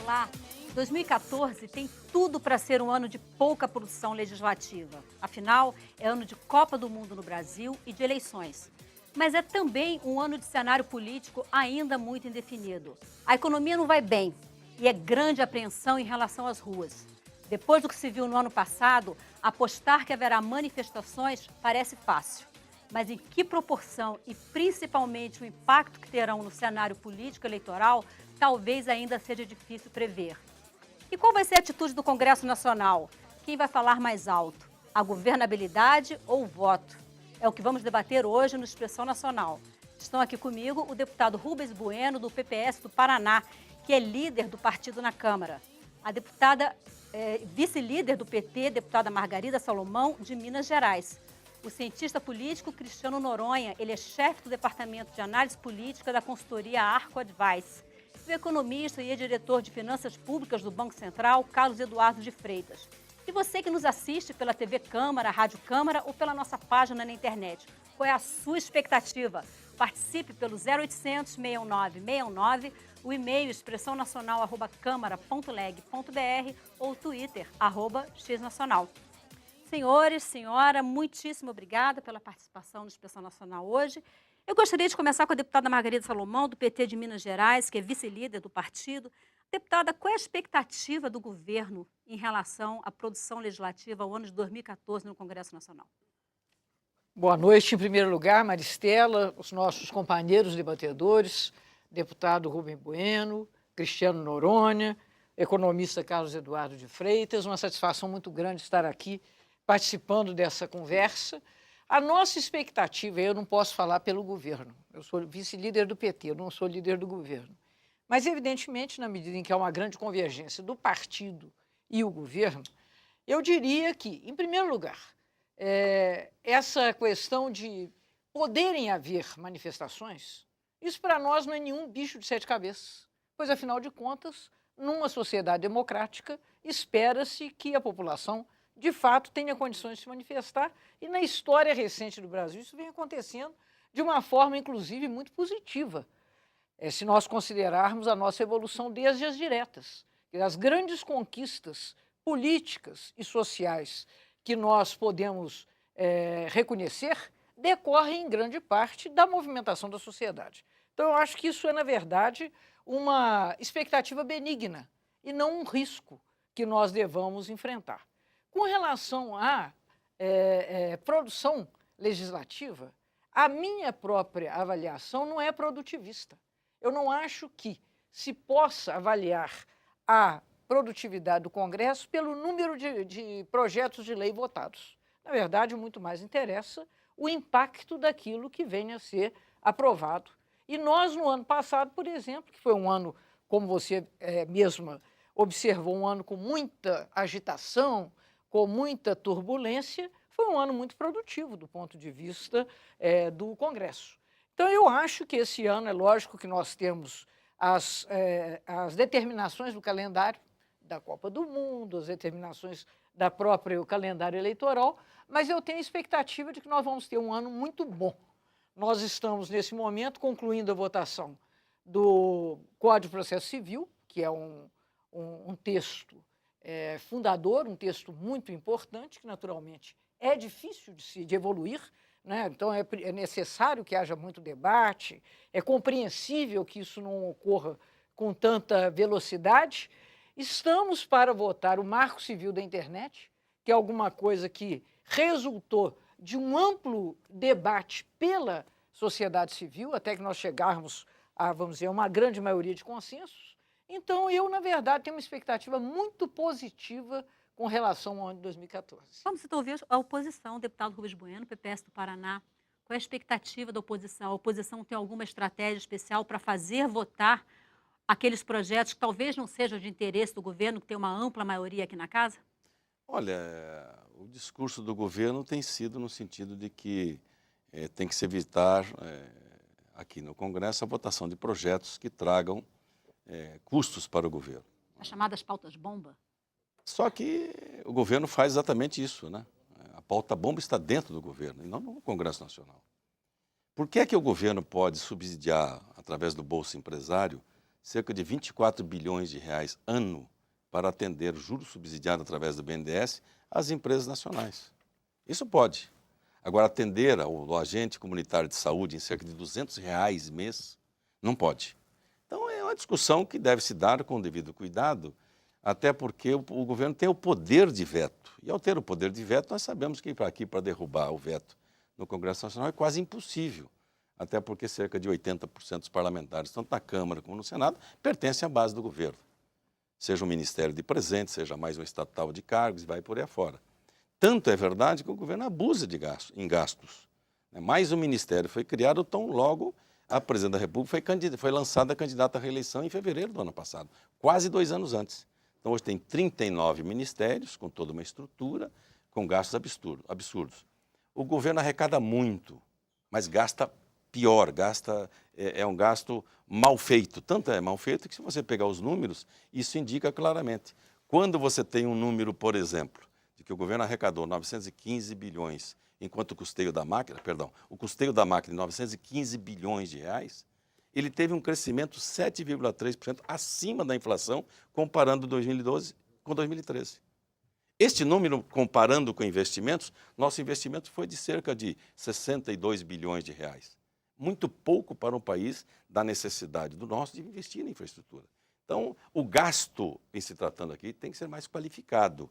lá, 2014 tem tudo para ser um ano de pouca produção legislativa. Afinal, é ano de Copa do Mundo no Brasil e de eleições. Mas é também um ano de cenário político ainda muito indefinido. A economia não vai bem e é grande apreensão em relação às ruas. Depois do que se viu no ano passado, apostar que haverá manifestações parece fácil. Mas em que proporção e principalmente o impacto que terão no cenário político eleitoral, talvez ainda seja difícil prever. E qual vai ser a atitude do Congresso Nacional? Quem vai falar mais alto? A governabilidade ou o voto? É o que vamos debater hoje no Expressão Nacional. Estão aqui comigo o deputado Rubens Bueno, do PPS do Paraná, que é líder do partido na Câmara. A deputada vice-líder do PT, deputada Margarida Salomão, de Minas Gerais. O cientista político Cristiano Noronha, ele é chefe do Departamento de Análise Política da consultoria Arco Advice. O economista e diretor de Finanças Públicas do Banco Central, Carlos Eduardo de Freitas. E você que nos assiste pela TV Câmara, Rádio Câmara ou pela nossa página na internet, qual é a sua expectativa? Participe pelo 0800 69 69, o e-mail expressãonacional@câmara.leg.br ou o Twitter, @xnacional. Senhores, senhora, muitíssimo obrigada pela participação no Expressão Nacional hoje. Eu gostaria de começar com a deputada Margarida Salomão, do PT de Minas Gerais, que é vice-líder do partido. Deputada, qual é a expectativa do governo em relação à produção legislativa ao ano de 2014 no Congresso Nacional? Boa noite, em primeiro lugar, Maristela, os nossos companheiros debatedores, deputado Rubem Bueno, Cristiano Noronha, economista Carlos Eduardo de Freitas. Uma satisfação muito grande estar aqui participando dessa conversa. A nossa expectativa, eu não posso falar pelo governo, eu sou vice-líder do PT, eu não sou líder do governo. Mas, evidentemente, na medida em que há uma grande convergência do partido e o governo, eu diria que, em primeiro lugar, essa questão de poderem haver manifestações, isso para nós não é nenhum bicho de sete cabeças, pois, afinal de contas, numa sociedade democrática, espera-se que a população, de fato, tenha condições de se manifestar, e na história recente do Brasil isso vem acontecendo de uma forma, inclusive, muito positiva, se nós considerarmos a nossa evolução desde as diretas. As grandes conquistas políticas e sociais que nós podemos reconhecer decorrem, em grande parte, da movimentação da sociedade. Então, eu acho que isso é, na verdade, uma expectativa benigna e não um risco que nós devamos enfrentar. Com relação à produção legislativa, a minha própria avaliação não é produtivista. Eu não acho que se possa avaliar a produtividade do Congresso pelo número de projetos de lei votados. Na verdade, muito mais interessa o impacto daquilo que venha a ser aprovado. E nós, no ano passado, por exemplo, que foi um ano, como você mesma observou, um ano com muita agitação, com muita turbulência, foi um ano muito produtivo do ponto de vista do Congresso. Então, eu acho que esse ano, é lógico que nós temos as determinações do calendário da Copa do Mundo, as determinações da própria calendário eleitoral, mas eu tenho a expectativa de que nós vamos ter um ano muito bom. Nós estamos, nesse momento, concluindo a votação do Código de Processo Civil, que é um texto fundador, um texto muito importante, que, naturalmente, é difícil de evoluir, né? Então, é necessário que haja muito debate, é compreensível que isso não ocorra com tanta velocidade. Estamos para votar o Marco Civil da Internet, que é alguma coisa que resultou de um amplo debate pela sociedade civil, até que nós chegarmos a, vamos dizer, uma grande maioria de consensos. Então, eu, na verdade, tenho uma expectativa muito positiva com relação ao ano de 2014. Vamos então ouvir a oposição, o deputado Rubens Bueno, PPS do Paraná. Qual é a expectativa da oposição? A oposição tem alguma estratégia especial para fazer votar aqueles projetos que talvez não sejam de interesse do governo, que tem uma ampla maioria aqui na casa? Olha, o discurso do governo tem sido no sentido de que tem que se evitar aqui no Congresso a votação de projetos que tragam custos para o governo. As chamadas pautas-bomba? Só que o governo faz exatamente isso, né? A pauta-bomba está dentro do governo e não no Congresso Nacional. Por que é que o governo pode subsidiar, através do Bolsa Empresário, cerca de 24 bilhões de reais ano para atender juros subsidiados através do BNDES às empresas nacionais. Isso pode. Agora, atender ao agente comunitário de saúde em cerca de R$ 200 mês, não pode. Então, é uma discussão que deve se dar com o devido cuidado, até porque o governo tem o poder de veto. E, ao ter o poder de veto, nós sabemos que para aqui, para derrubar o veto no Congresso Nacional, é quase impossível. Até porque cerca de 80% dos parlamentares, tanto na Câmara como no Senado, pertencem à base do governo. Seja um ministério de presentes, seja mais um estatal de cargos, e vai por aí afora. Tanto é verdade que o governo abusa em gastos. Mais um ministério foi criado, tão logo a presidente da República foi lançada candidata à reeleição em fevereiro do ano passado, quase 2 anos antes. Então, hoje tem 39 ministérios, com toda uma estrutura, com gastos absurdos. O governo arrecada muito, mas gasta pior, é um gasto mal feito. Tanto é mal feito que, se você pegar os números, isso indica claramente. Quando você tem um número, por exemplo, de que o governo arrecadou 915 bilhões, enquanto o custeio da máquina de 915 bilhões de reais, ele teve um crescimento 7,3% acima da inflação, comparando 2012 com 2013. Este número, comparando com investimentos, nosso investimento foi de cerca de 62 bilhões de reais. Muito pouco para um país da necessidade do nosso de investir na infraestrutura. Então, o gasto, em se tratando aqui, tem que ser mais qualificado,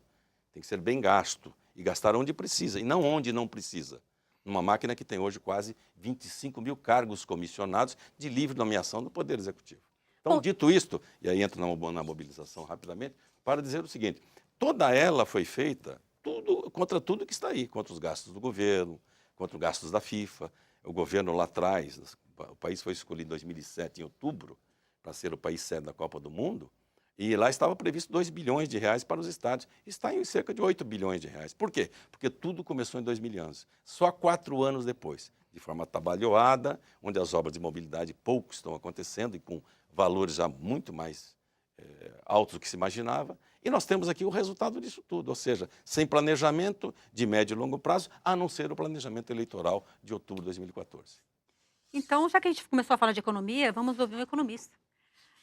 tem que ser bem gasto e gastar onde precisa e não onde não precisa. Numa máquina que tem hoje quase 25 mil cargos comissionados de livre nomeação do Poder Executivo. Então, dito isto, e aí entra na mobilização rapidamente, para dizer o seguinte, toda ela foi feita contra tudo que está aí, contra os gastos do governo, contra os gastos da FIFA. O governo lá atrás, o país foi escolhido em 2007, em outubro, para ser o país sede da Copa do Mundo, e lá estava previsto 2 bilhões de reais para os estádios. Está em cerca de 8 bilhões de reais. Por quê? Porque tudo começou em 2011. Só 4 anos depois, de forma atabalhoada, onde as obras de mobilidade pouco estão acontecendo e com valores já muito mais altos do que se imaginava. E nós temos aqui o resultado disso tudo, ou seja, sem planejamento de médio e longo prazo, a não ser o planejamento eleitoral de outubro de 2014. Então, já que a gente começou a falar de economia, vamos ouvir um economista.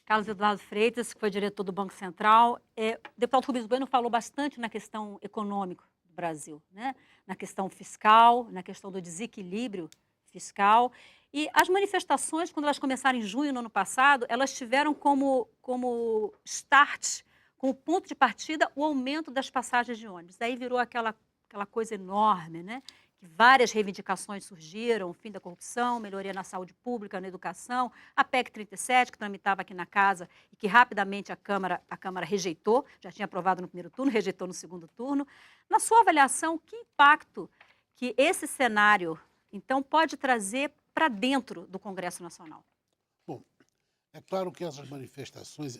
Carlos Eduardo Freitas, que foi diretor do Banco Central. O deputado Rubens Bueno falou bastante na questão econômica do Brasil, né? Na questão fiscal, na questão do desequilíbrio fiscal. E as manifestações, quando elas começaram em junho do ano passado, elas tiveram como start, como ponto de partida, o aumento das passagens de ônibus. Daí virou aquela coisa enorme, né? Que várias reivindicações surgiram, o fim da corrupção, melhoria na saúde pública, na educação, a PEC 37, que tramitava aqui na casa e que rapidamente a Câmara rejeitou, já tinha aprovado no primeiro turno, rejeitou no segundo turno. Na sua avaliação, que impacto que esse cenário, então, pode trazer para dentro do Congresso Nacional? Bom, é claro que essas manifestações,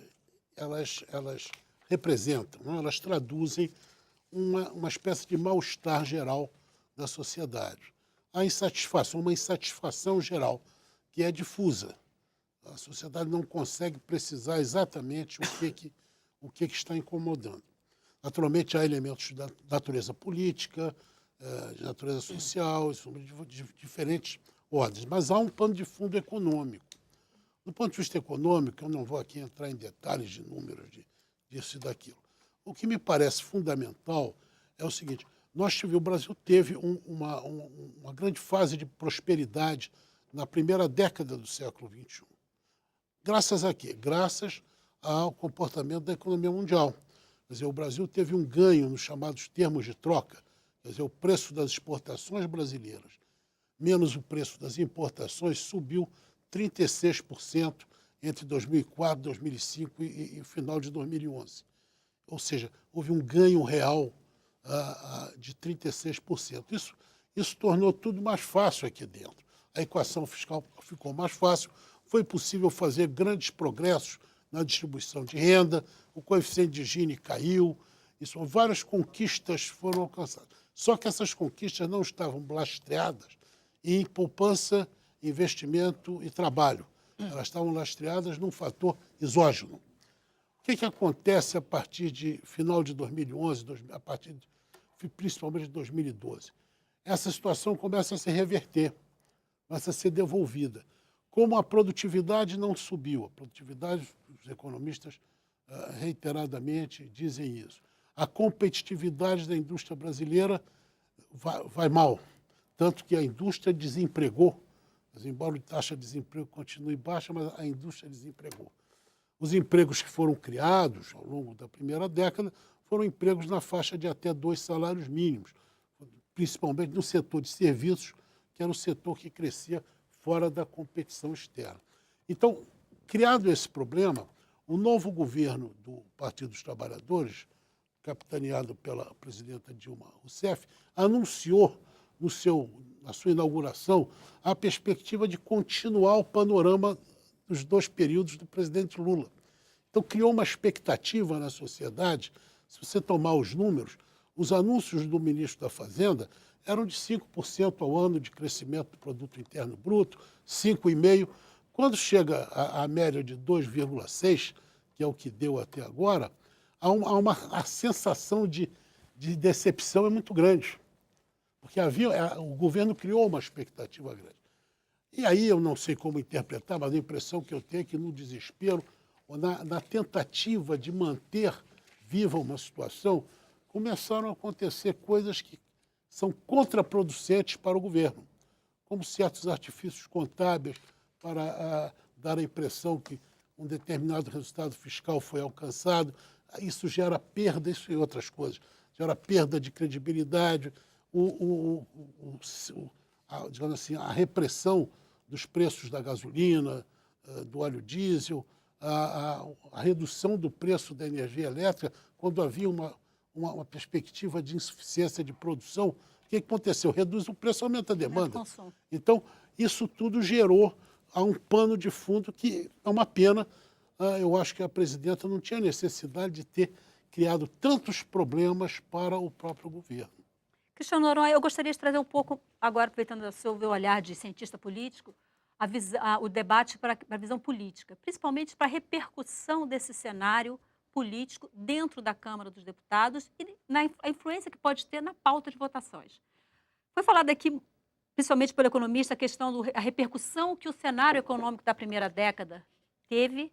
elas representam, não? Elas traduzem uma espécie de mal-estar geral da sociedade. Há uma insatisfação geral, que é difusa. A sociedade não consegue precisar exatamente o que está incomodando. Naturalmente, há elementos de natureza política, de natureza social, de diferentes ordens, mas há um pano de fundo econômico. Do ponto de vista econômico, eu não vou aqui entrar em detalhes de números disso e daquilo. O que me parece fundamental é o seguinte: o Brasil teve uma grande fase de prosperidade na primeira década do século XXI. Graças a quê? Graças ao comportamento da economia mundial. Quer dizer, o Brasil teve um ganho nos chamados termos de troca, quer dizer, o preço das exportações brasileiras menos o preço das importações subiu 36% entre 2004, 2005 e o final de 2011. Ou seja, houve um ganho real de 36%. Isso tornou tudo mais fácil aqui dentro. A equação fiscal ficou mais fácil, foi possível fazer grandes progressos na distribuição de renda, o coeficiente de Gini caiu, várias conquistas foram alcançadas. Só que essas conquistas não estavam lastreadas em poupança, investimento e trabalho. Elas estavam lastreadas num fator exógeno. O que acontece a partir de final de 2011, principalmente de 2012? Essa situação começa a se reverter, começa a ser devolvida. como a produtividade não subiu. A produtividade, os economistas reiteradamente dizem isso. A competitividade da indústria brasileira vai mal, tanto que a indústria desempregou, mas embora a taxa de desemprego continue baixa, mas a indústria desempregou. Os empregos que foram criados ao longo da primeira década foram empregos na faixa de até 2 salários mínimos, principalmente no setor de serviços, que era o setor que crescia fora da competição externa. Então, criado esse problema, o novo governo do Partido dos Trabalhadores, capitaneado pela presidenta Dilma Rousseff, anunciou na sua inauguração a perspectiva de continuar o panorama dos 2 períodos do presidente Lula. Então, criou uma expectativa na sociedade. Se você tomar os números, os anúncios do ministro da Fazenda eram de 5% ao ano de crescimento do produto interno bruto, 5,5%. Quando chega à média de 2,6%, que é o que deu até agora, a sensação de decepção é muito grande, porque o governo criou uma expectativa grande. E aí eu não sei como interpretar, mas a impressão que eu tenho é que no desespero, ou na tentativa de manter viva uma situação, começaram a acontecer coisas que são contraproducentes para o governo, como certos artifícios contábeis para dar a impressão que um determinado resultado fiscal foi alcançado. Isso gera perda, isso e outras coisas, gera perda de credibilidade, digamos assim, a repressão dos preços da gasolina, do óleo diesel, a redução do preço da energia elétrica, quando havia uma perspectiva de insuficiência de produção. O que aconteceu? Reduz o preço, aumenta a demanda. Então, isso tudo gerou um pano de fundo que é uma pena. Eu acho que a presidenta não tinha necessidade de ter criado tantos problemas para o próprio governo. Cristiano Noronha, eu gostaria de trazer um pouco, agora aproveitando o seu olhar de cientista político, o debate para a visão política, principalmente para a repercussão desse cenário político dentro da Câmara dos Deputados e a influência que pode ter na pauta de votações. Foi falado aqui, principalmente pelo economista, a questão da repercussão que o cenário econômico da primeira década teve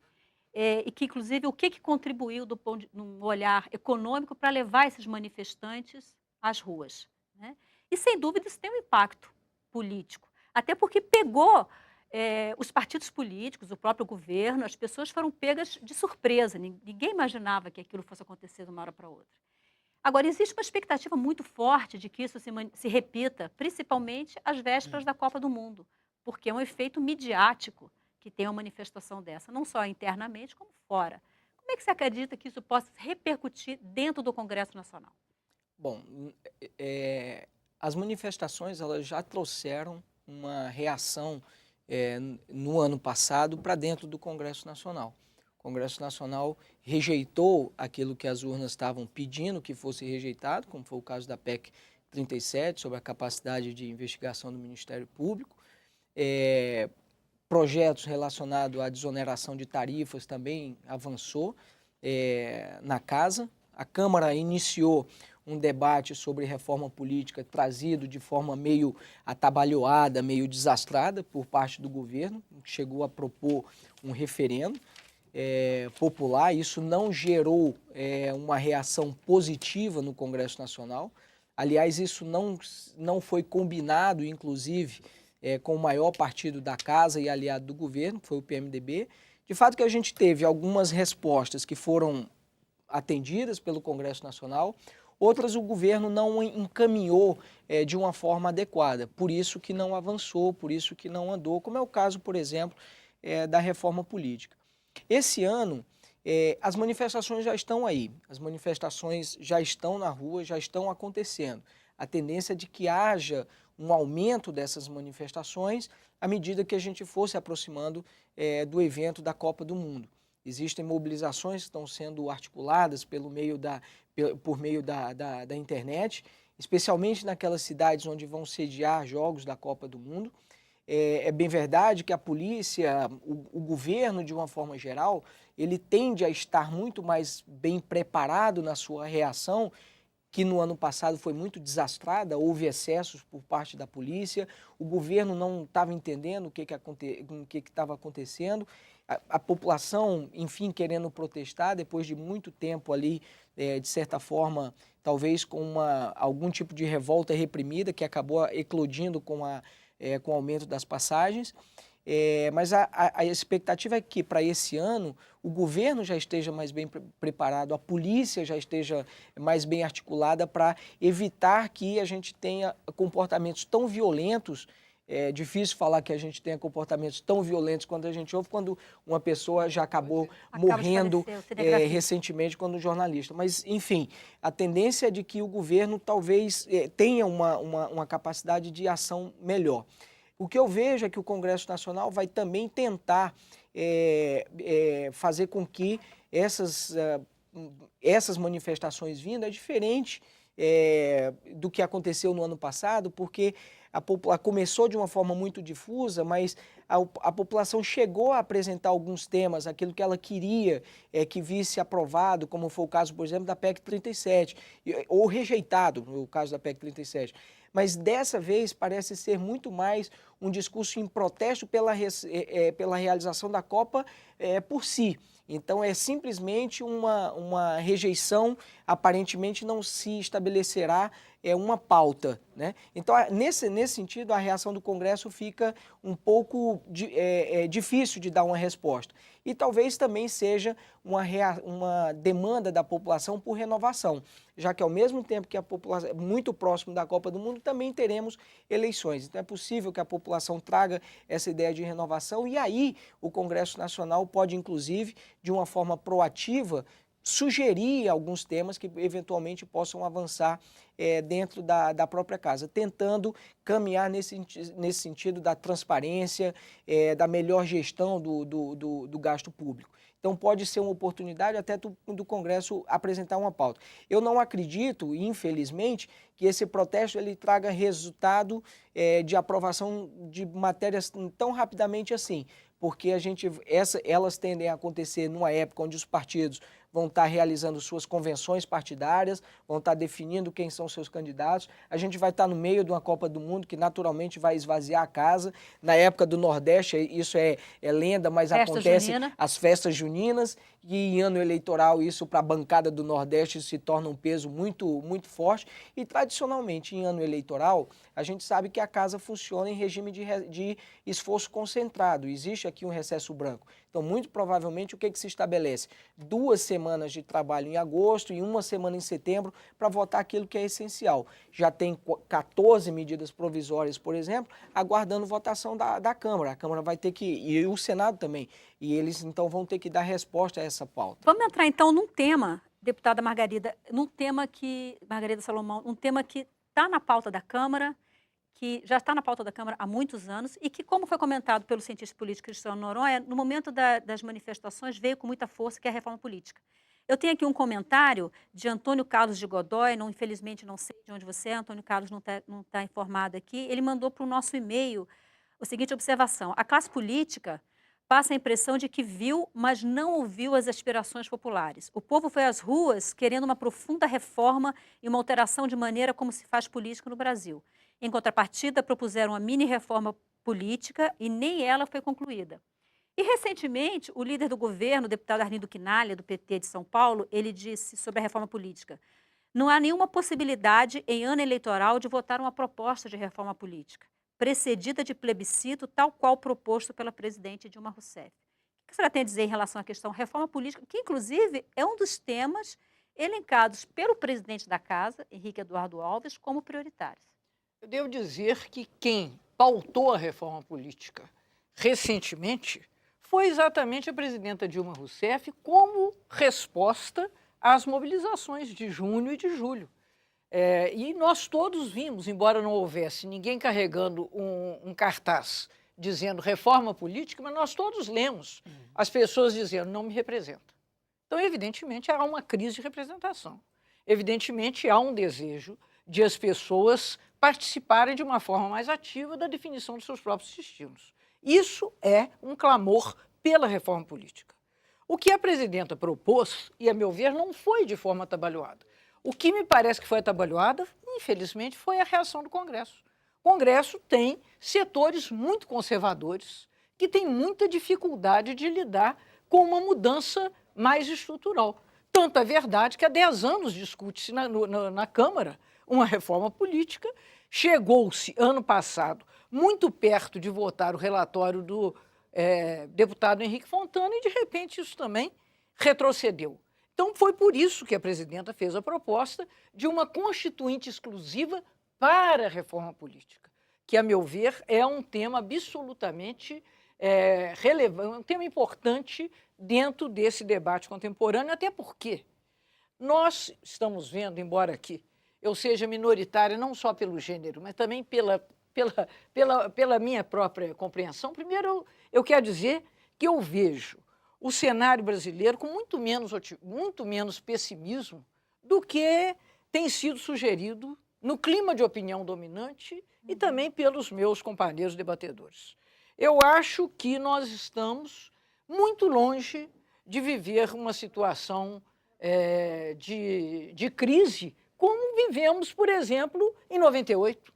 e que, inclusive, o que contribuiu no olhar econômico para levar esses manifestantes às ruas, né? E, sem dúvida, isso tem um impacto político, até porque pegou os partidos políticos, o próprio governo, as pessoas foram pegas de surpresa, ninguém imaginava que aquilo fosse acontecer de uma hora para outra. Agora, existe uma expectativa muito forte de que isso se repita, principalmente às vésperas da Copa do Mundo, porque é um efeito midiático que tem uma manifestação dessa, não só internamente, como fora. Como é que você acredita que isso possa repercutir dentro do Congresso Nacional? Bom, as manifestações elas já trouxeram uma reação no ano passado para dentro do Congresso Nacional. O Congresso Nacional rejeitou aquilo que as urnas estavam pedindo que fosse rejeitado, como foi o caso da PEC 37, sobre a capacidade de investigação do Ministério Público. Projetos relacionados à desoneração de tarifas também avançou na Casa. A Câmara iniciou um debate sobre reforma política trazido de forma meio atabalhoada, meio desastrada por parte do governo, que chegou a propor um referendo popular. Isso não gerou uma reação positiva no Congresso Nacional. Aliás, isso não foi combinado, inclusive, com o maior partido da Casa e aliado do governo, que foi o PMDB. De fato que a gente teve algumas respostas que foram atendidas pelo Congresso Nacional, outras o governo não encaminhou de uma forma adequada, por isso que não avançou, por isso que não andou, como é o caso, por exemplo, da reforma política. Esse ano, as manifestações já estão aí, as manifestações já estão na rua, já estão acontecendo. A tendência é de que haja um aumento dessas manifestações à medida que a gente for se aproximando do evento da Copa do Mundo. Existem mobilizações que estão sendo articuladas por meio da internet, especialmente naquelas cidades onde vão sediar jogos da Copa do Mundo. É bem verdade que a polícia, o governo, de uma forma geral, ele tende a estar muito mais bem preparado na sua reação que no ano passado foi muito desastrada, houve excessos por parte da polícia, o governo não estava entendendo o que estava acontecendo, a população, enfim, querendo protestar, depois de muito tempo ali, de certa forma, talvez com algum tipo de revolta reprimida, que acabou eclodindo com o aumento das passagens. Mas a expectativa é que, para esse ano, o governo já esteja mais bem preparado, a polícia já esteja mais bem articulada para evitar que a gente tenha comportamentos tão violentos. É difícil falar que a gente tenha comportamentos tão violentos quando a gente ouve, quando uma pessoa já acabou morrendo recentemente quando jornalista. Mas, enfim, a tendência é de que o governo talvez tenha uma capacidade de ação melhor. O que eu vejo é que o Congresso Nacional vai também tentar fazer com que essas manifestações vindas é diferente do que aconteceu no ano passado, porque começou de uma forma muito difusa, mas a população chegou a apresentar alguns temas, aquilo que ela queria que visse aprovado, como foi o caso, por exemplo, da PEC 37, ou rejeitado, no caso da PEC 37. Mas dessa vez parece ser muito mais um discurso em protesto pela realização da Copa por si. Então é simplesmente uma rejeição, aparentemente não se estabelecerá uma pauta, né? Então, nesse sentido, a reação do Congresso fica um pouco difícil de dar uma resposta. E talvez também seja uma demanda da população por renovação, já que ao mesmo tempo que a população é muito próximo da Copa do Mundo, também teremos eleições. Então é possível que a população traga essa ideia de renovação e aí o Congresso Nacional pode, inclusive, de uma forma proativa, sugerir alguns temas que eventualmente possam avançar dentro da própria casa, tentando caminhar nesse sentido da transparência, da melhor gestão do gasto público. Então pode ser uma oportunidade até do Congresso apresentar uma pauta. Eu não acredito, infelizmente, que esse protesto ele traga resultado de aprovação de matérias tão rapidamente assim, porque elas tendem a acontecer numa época onde os partidos vão estar realizando suas convenções partidárias, vão estar definindo quem são seus candidatos. A gente vai estar no meio de uma Copa do Mundo que naturalmente vai esvaziar a casa. Na época do Nordeste, isso é lenda, mas acontece as festas juninas, e em ano eleitoral isso para a bancada do Nordeste se torna um peso muito, muito forte. E tradicionalmente em ano eleitoral, a gente sabe que a casa funciona em regime de esforço concentrado. Existe aqui um recesso branco. Então, muito provavelmente, o que se estabelece? 2 semanas de trabalho em agosto e 1 semana em setembro para votar aquilo que é essencial. Já tem 14 medidas provisórias, por exemplo, aguardando votação da Câmara. A Câmara vai ter que, e o Senado também, e eles então vão ter que dar resposta a essa pauta. Vamos entrar então num tema, deputada Margarida Salomão, um tema que está na pauta da Câmara, que já está na pauta da Câmara há muitos anos e que, como foi comentado pelo cientista político Cristiano Noronha, no momento das manifestações veio com muita força, que é a reforma política. Eu tenho aqui um comentário de Antônio Carlos de Godoy, infelizmente não sei de onde você é, Antônio Carlos não está informado aqui, ele mandou para o nosso e-mail a seguinte observação: a classe política passa a impressão de que viu, mas não ouviu as aspirações populares. O povo foi às ruas querendo uma profunda reforma e uma alteração de maneira como se faz política no Brasil. Em contrapartida, propuseram uma mini-reforma política e nem ela foi concluída. E, recentemente, o líder do governo, o deputado Arlindo Quinalha, do PT de São Paulo, ele disse sobre a reforma política: não há nenhuma possibilidade, em ano eleitoral, de votar uma proposta de reforma política, precedida de plebiscito, tal qual proposto pela presidente Dilma Rousseff. O que a senhora tem a dizer em relação à questão reforma política, que, inclusive, é um dos temas elencados pelo presidente da Casa, Henrique Eduardo Alves, como prioritários? Eu devo dizer que quem pautou a reforma política recentemente foi exatamente a presidenta Dilma Rousseff como resposta às mobilizações de junho e de julho. E nós todos vimos, embora não houvesse ninguém carregando um cartaz dizendo reforma política, mas nós todos lemos as pessoas dizendo não me representa. Então, evidentemente, há uma crise de representação. Evidentemente, há um desejo de as pessoas participarem de uma forma mais ativa da definição dos seus próprios destinos. Isso é um clamor pela reforma política. O que a presidenta propôs, e a meu ver, não foi de forma atabalhoada. O que me parece que foi atabalhoada, infelizmente, foi a reação do Congresso. O Congresso tem setores muito conservadores que têm muita dificuldade de lidar com uma mudança mais estrutural. Tanto é verdade que há 10 anos discute-se na Câmara uma reforma política. Chegou-se, ano passado, muito perto de votar o relatório do deputado Henrique Fontana e, de repente, isso também retrocedeu. Então, foi por isso que a presidenta fez a proposta de uma constituinte exclusiva para a reforma política, que, a meu ver, é um tema absolutamente relevante, um tema importante dentro desse debate contemporâneo, até porque nós estamos vendo, embora aqui eu seja minoritária não só pelo gênero, mas também pela minha própria compreensão. Primeiro, eu quero dizer que eu vejo o cenário brasileiro com muito menos pessimismo do que tem sido sugerido no clima de opinião dominante e também pelos meus companheiros debatedores. Eu acho que nós estamos muito longe de viver uma situação de crise como vivemos, por exemplo, em 98.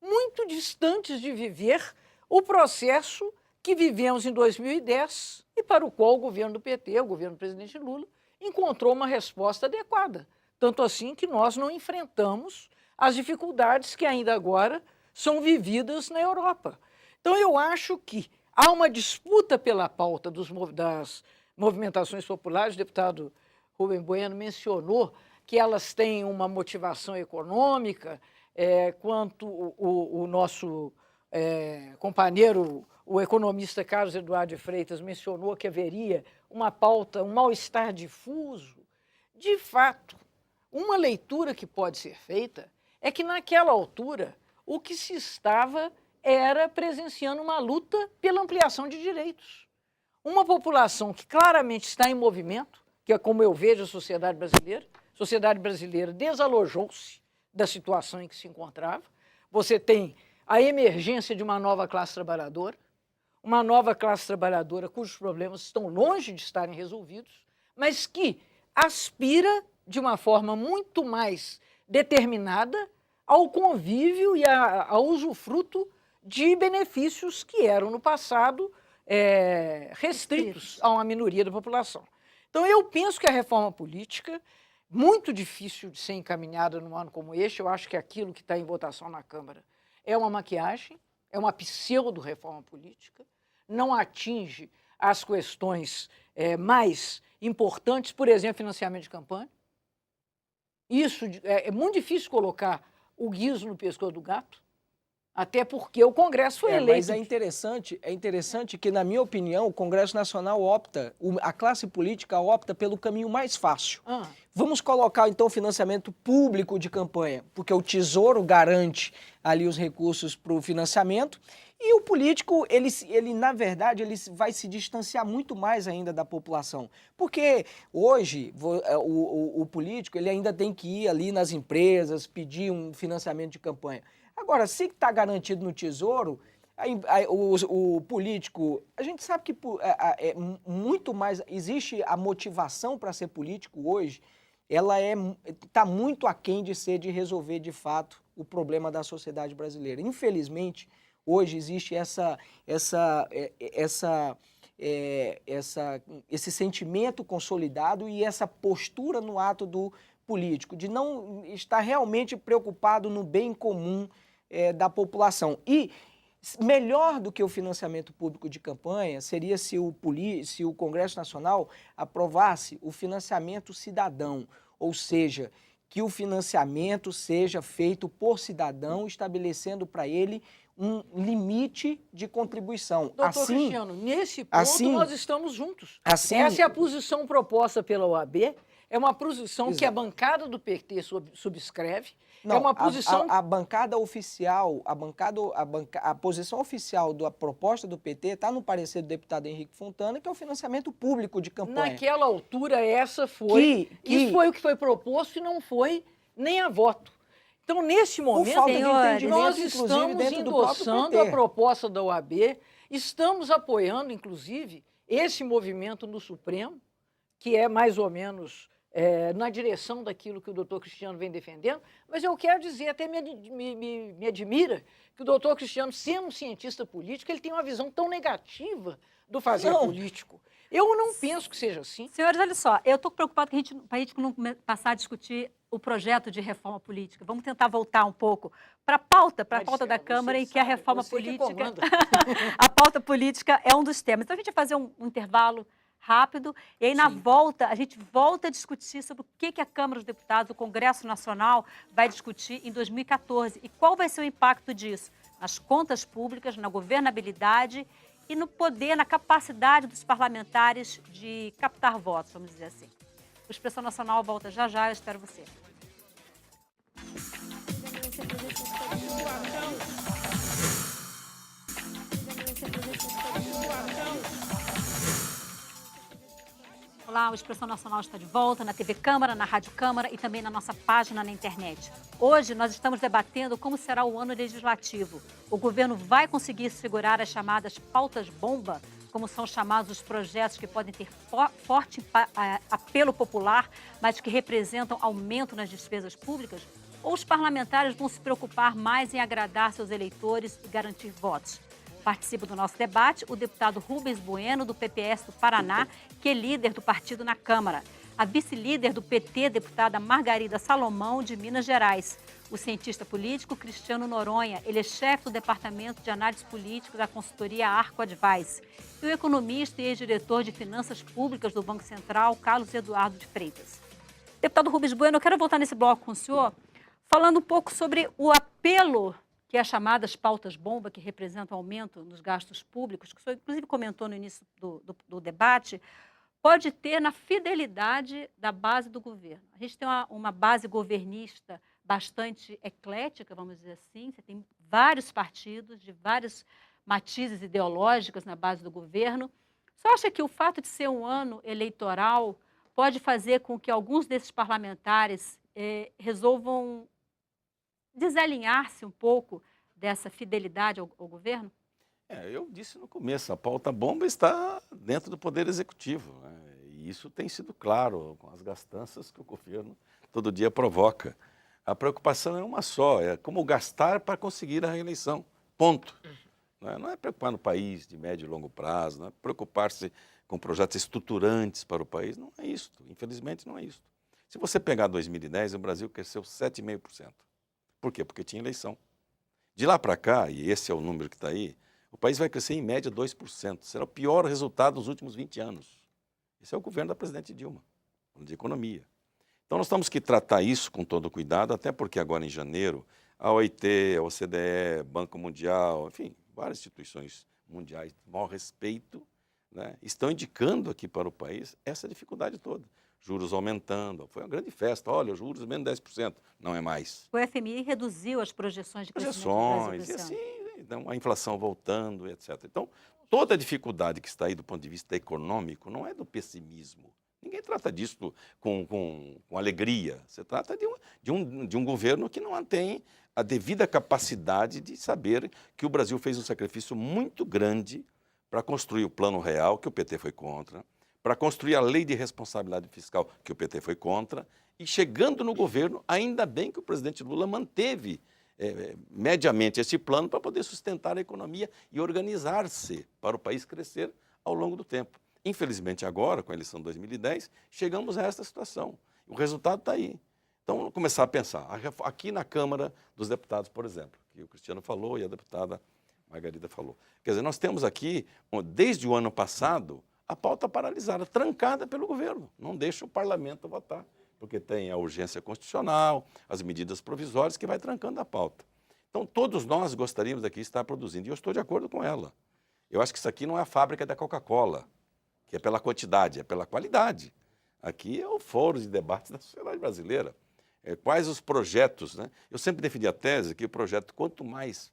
Muito distantes de viver o processo que vivemos em 2010 e para o qual o governo do PT, o governo do presidente Lula, encontrou uma resposta adequada. Tanto assim que nós não enfrentamos as dificuldades que ainda agora são vividas na Europa. Então, eu acho que há uma disputa pela pauta das movimentações populares. O deputado Rubem Bueno mencionou que elas têm uma motivação econômica, quanto o nosso companheiro, o economista Carlos Eduardo de Freitas, mencionou que haveria uma pauta, um mal-estar difuso. De fato, uma leitura que pode ser feita é que, naquela altura, o que se estava era presenciando uma luta pela ampliação de direitos. Uma população que claramente está em movimento, que é como eu vejo a sociedade brasileira. A sociedade brasileira desalojou-se da situação em que se encontrava. Você tem a emergência de uma nova classe trabalhadora cujos problemas estão longe de estarem resolvidos, mas que aspira de uma forma muito mais determinada ao convívio e ao usufruto de benefícios que eram, no passado, restritos a uma minoria da população. Então, eu penso que a reforma política, muito difícil de ser encaminhada num ano como este, eu acho que aquilo que está em votação na Câmara é uma maquiagem, é uma pseudo-reforma política, não atinge as questões mais importantes, por exemplo, financiamento de campanha. Isso é muito difícil colocar o guiso no pescoço do gato, até porque o Congresso foi eleito. Mas é interessante que, na minha opinião, o Congresso Nacional a classe política opta pelo caminho mais fácil. Vamos colocar, então, o financiamento público de campanha, porque o Tesouro garante ali os recursos para o financiamento, e o político, ele, na verdade, ele vai se distanciar muito mais ainda da população. Porque hoje, o político, ele ainda tem que ir ali nas empresas, pedir um financiamento de campanha. Agora, se está garantido no Tesouro, o político, a gente sabe que muito mais, existe a motivação para ser político hoje, ela está muito aquém de resolver, de fato, o problema da sociedade brasileira. Infelizmente, hoje existe esse sentimento consolidado e essa postura no ato do político, de não estar realmente preocupado no bem comum da população. E melhor do que o financiamento público de campanha seria se o Congresso Nacional aprovasse o financiamento cidadão, ou seja, que o financiamento seja feito por cidadão, estabelecendo para ele um limite de contribuição. Doutor Cristiano, nesse ponto nós estamos juntos. Essa é a posição proposta pela OAB, é uma posição que a bancada do PT subscreve. Não, é uma posição... a bancada oficial, a posição oficial da proposta do PT está no parecer do deputado Henrique Fontana, que é o financiamento público de campanha. Naquela altura, isso foi o que foi proposto e não foi nem a voto. Então, nesse momento, nós estamos endossando a proposta da OAB, estamos apoiando, inclusive, esse movimento no Supremo, que é mais ou menos na direção daquilo que o doutor Cristiano vem defendendo, mas eu quero dizer, até me admira que o doutor Cristiano, sendo um cientista político, ele tem uma visão tão negativa do fazer político. Eu não penso que seja assim. Senhores, olha só, eu estou preocupada que a gente não passar a discutir o projeto de reforma política. Vamos tentar voltar um pouco para a pauta da Câmara, em que a reforma política, a pauta política é um dos temas. Então, a gente vai fazer um intervalo rápido, e aí na volta, a gente volta a discutir sobre o que a Câmara dos Deputados, o Congresso Nacional, vai discutir em 2014 e qual vai ser o impacto disso nas contas públicas, na governabilidade e no poder, na capacidade dos parlamentares de captar votos, vamos dizer assim. O Expressão Nacional volta já já, eu espero você. Olá, o Expressão Nacional está de volta na TV Câmara, na Rádio Câmara e também na nossa página na internet. Hoje nós estamos debatendo como será o ano legislativo. O governo vai conseguir segurar as chamadas pautas-bomba, como são chamados os projetos que podem ter forte apelo popular, mas que representam aumento nas despesas públicas? Ou os parlamentares vão se preocupar mais em agradar seus eleitores e garantir votos? Participa do nosso debate o deputado Rubens Bueno, do PPS do Paraná, que é líder do partido na Câmara. A vice-líder do PT, deputada Margarida Salomão, de Minas Gerais. O cientista político Cristiano Noronha, ele é chefe do Departamento de Análise Política da consultoria Arco Advice. E o economista e ex-diretor de Finanças Públicas do Banco Central, Carlos Eduardo de Freitas. Deputado Rubens Bueno, eu quero voltar nesse bloco com o senhor, falando um pouco sobre o apelo que as chamadas pautas-bomba, que representam aumento nos gastos públicos, que o senhor inclusive comentou no início do debate, pode ter na fidelidade da base do governo. A gente tem uma base governista bastante eclética, vamos dizer assim, você tem vários partidos de vários matizes ideológicos na base do governo. Você acha que o fato de ser um ano eleitoral pode fazer com que alguns desses parlamentares resolvam desalinhar-se um pouco dessa fidelidade ao governo? Eu disse no começo, a pauta-bomba está dentro do Poder Executivo, né? E isso tem sido claro com as gastanças que o governo todo dia provoca. A preocupação é uma só, é como gastar para conseguir a reeleição, ponto. Não é preocupar no país de médio e longo prazo, não é preocupar-se com projetos estruturantes para o país, não é isso, infelizmente não é isso. Se você pegar 2010, o Brasil cresceu 7,5%. Por quê? Porque tinha eleição. De lá para cá, e esse é o número que está aí, o país vai crescer em média 2%. Será o pior resultado dos últimos 20 anos. Esse é o governo da presidente Dilma, de economia. Então nós temos que tratar isso com todo cuidado, até porque agora em janeiro, a OIT, a OCDE, Banco Mundial, enfim, várias instituições mundiais de maior respeito, né, estão indicando aqui para o país essa dificuldade toda. Juros aumentando, foi uma grande festa, olha, os juros menos 10%, não é mais. O FMI reduziu as projeções de crescimento do Brasil. E assim, então, a inflação voltando, etc. Então, toda a dificuldade que está aí do ponto de vista econômico não é do pessimismo. Ninguém trata disso com alegria. Você trata de um governo que não tem a devida capacidade de saber que o Brasil fez um sacrifício muito grande para construir o Plano Real, que o PT foi contra, para construir a lei de responsabilidade fiscal, que o PT foi contra, e chegando no governo, ainda bem que o presidente Lula manteve mediamente esse plano para poder sustentar a economia e organizar-se para o país crescer ao longo do tempo. Infelizmente agora, com a eleição de 2010, chegamos a esta situação. O resultado está aí. Então, vamos começar a pensar. Aqui na Câmara dos Deputados, por exemplo, que o Cristiano falou e a deputada Margarida falou. Quer dizer, nós temos aqui, desde o ano passado, a pauta paralisada, trancada pelo governo. Não deixa o parlamento votar, porque tem a urgência constitucional, as medidas provisórias que vai trancando a pauta. Então, todos nós gostaríamos aqui de estar produzindo, e eu estou de acordo com ela. Eu acho que isso aqui não é a fábrica da Coca-Cola, que é pela quantidade, é pela qualidade. Aqui é o fórum de debates da sociedade brasileira. Quais os projetos, né? Eu sempre defendi a tese que o projeto, quanto mais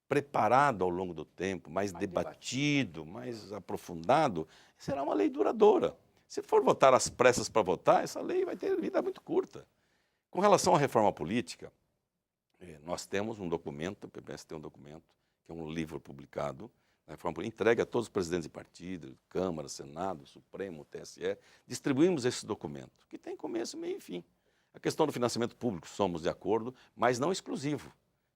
preparado ao longo do tempo, mais debatido, mais aprofundado, será uma lei duradoura. Se for votar às pressas para votar, essa lei vai ter vida muito curta. Com relação à reforma política, nós temos um documento, o PPS tem um documento, que é um livro publicado, da reforma política, entregue a todos os presidentes de partido, Câmara, Senado, Supremo, TSE, distribuímos esse documento, que tem começo, meio e fim. A questão do financiamento público, somos de acordo, mas não exclusivo.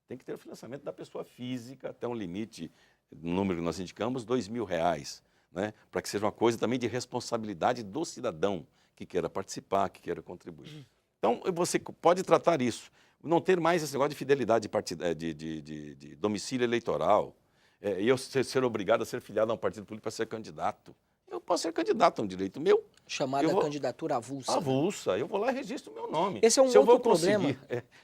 Tem que ter o financiamento da pessoa física, até um limite, no número que nós indicamos, R$2.000, né? Para que seja uma coisa também de responsabilidade do cidadão que queira participar, que queira contribuir. Então, você pode tratar isso. Não ter mais esse negócio de fidelidade de domicílio eleitoral, e eu ser obrigado a ser filiado a um partido político para ser candidato. Eu posso ser candidato, é um direito meu. Chamada candidatura avulsa. Avulsa. Eu vou lá e registro o meu nome. Esse é um outro problema.